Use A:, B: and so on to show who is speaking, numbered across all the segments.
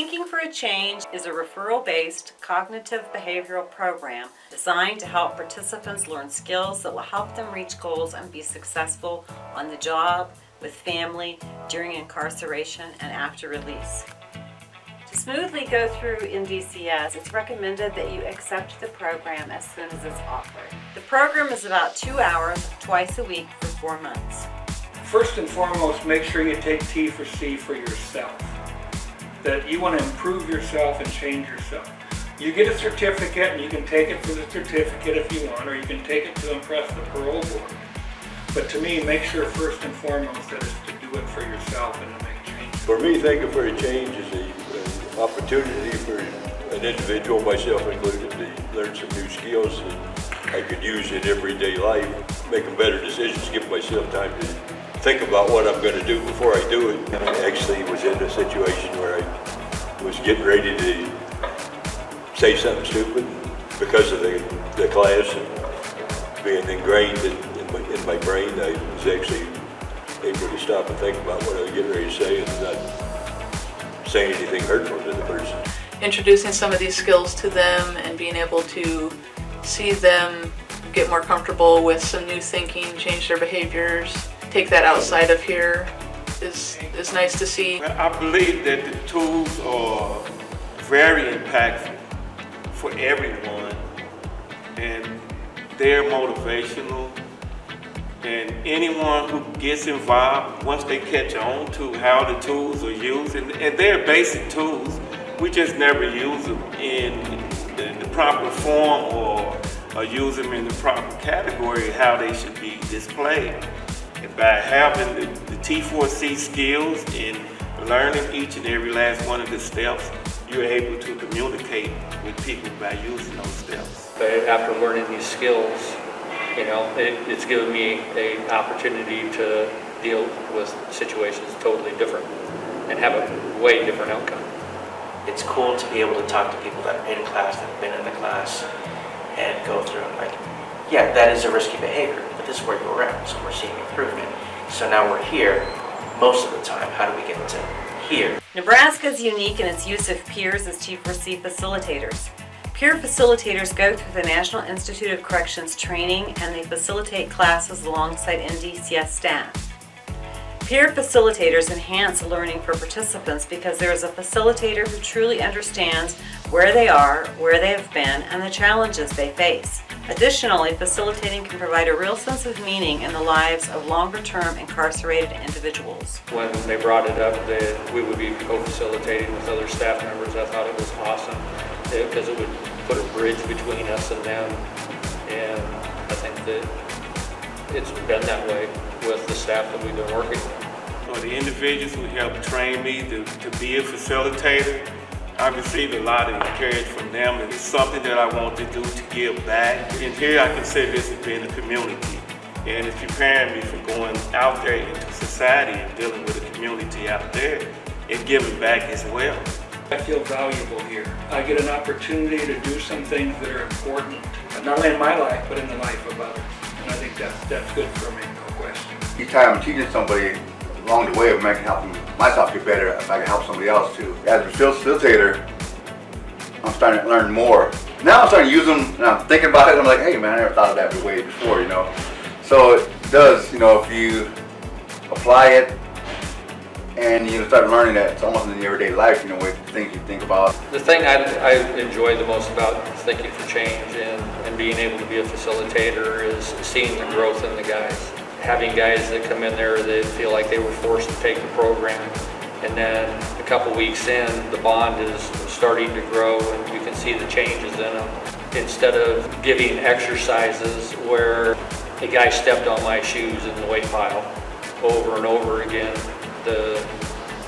A: Thinking for a Change is a referral-based cognitive behavioral program designed to help participants learn skills that will help them reach goals and be successful on the job, with family, during incarceration, and after release. To smoothly go through NDCS, it's recommended that you accept the program as soon as it's offered. The program is about 2 hours, twice a week for 4 months.
B: First and foremost, make sure you take T4C for yourself. That you want to improve yourself and change yourself. You get a certificate and you can take it for the certificate if you want, or you can take it to impress the parole board. But to me, make sure first and foremost that it's to do it for yourself and to make change.
C: For me, Thinking for a Change is an opportunity for an individual, myself included, to learn some new skills that I could use in everyday life, making better decisions, give myself time to think about what I'm going to do before I do it. I actually was in a situation where I was getting ready to say something stupid because of the class and being ingrained in my brain. I was actually able to stop and think about what I was getting ready to say and not saying anything hurtful to the person.
D: Introducing some of these skills to them and being able to see them get more comfortable with some new thinking, change their behaviors, take that outside of here is nice to see.
E: I believe that the tools are very impactful for everyone, and they're motivational, and anyone who gets involved, once they catch on to how the tools are used, and they're basic tools, we just never use them in the proper form or use them in the proper category how they should be displayed. And by having the T4C skills and learning each and every last one of the steps, you're able to communicate with people by using those steps.
F: But after learning these skills, it's given me an opportunity to deal with situations totally different and have a way different outcome.
G: It's cool to be able to talk to people that are in class, that have been in the class, and go through like, yeah, that is a risky behavior, but this is where you're at, so we're seeing improvement. So now we're here most of the time. How do we get to here?
A: Nebraska is unique in its use of peers as T4C facilitators. Peer facilitators go through the National Institute of Corrections training, and they facilitate classes alongside NDCS staff. Peer facilitators enhance learning for participants because there is a facilitator who truly understands where they are, where they have been, and the challenges they face. Additionally, facilitating can provide a real sense of meaning in the lives of longer-term incarcerated individuals.
F: When they brought it up that we would be co-facilitating with other staff members, I thought it was awesome because it would put a bridge between us and them, and I think that it's been that way with the staff that we've been working with.
E: For the individuals who helped train me to be a facilitator, I received a lot of encouragement from them, and it's something that I want to do to give back. And here I consider this as being a community, and it's preparing me for going out there into society and dealing with the community out there and giving back as well.
B: I feel valuable here. I get an opportunity to do some things that are important, not only in my life, but in the life of others. And I think that's good for me, no question.
H: Each time I'm teaching somebody, along the way of making helping myself get better, if I can help somebody else too. As a facilitator, I'm starting to learn more. Now I'm starting to use them, and I'm thinking about it, and I'm like, hey man, I never thought of that way before, So it does, if you apply it, and you start learning that it's almost in your everyday life, with things you think about.
F: The thing I enjoy the most about Thinking for Change and being able to be a facilitator is seeing the growth in the guys. Having guys that come in there that feel like they were forced to take the program, and then a couple weeks in, the bond is starting to grow and you can see the changes in them. Instead of giving exercises where a guy stepped on my shoes in the weight pile over and over again, the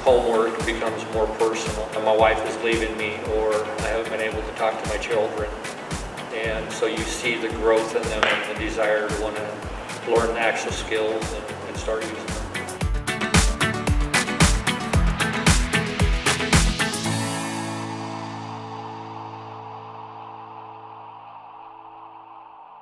F: homework becomes more personal. My wife is leaving me, or I haven't been able to talk to my children. And so you see the growth in them and the desire to want to learn actual skills and start using them.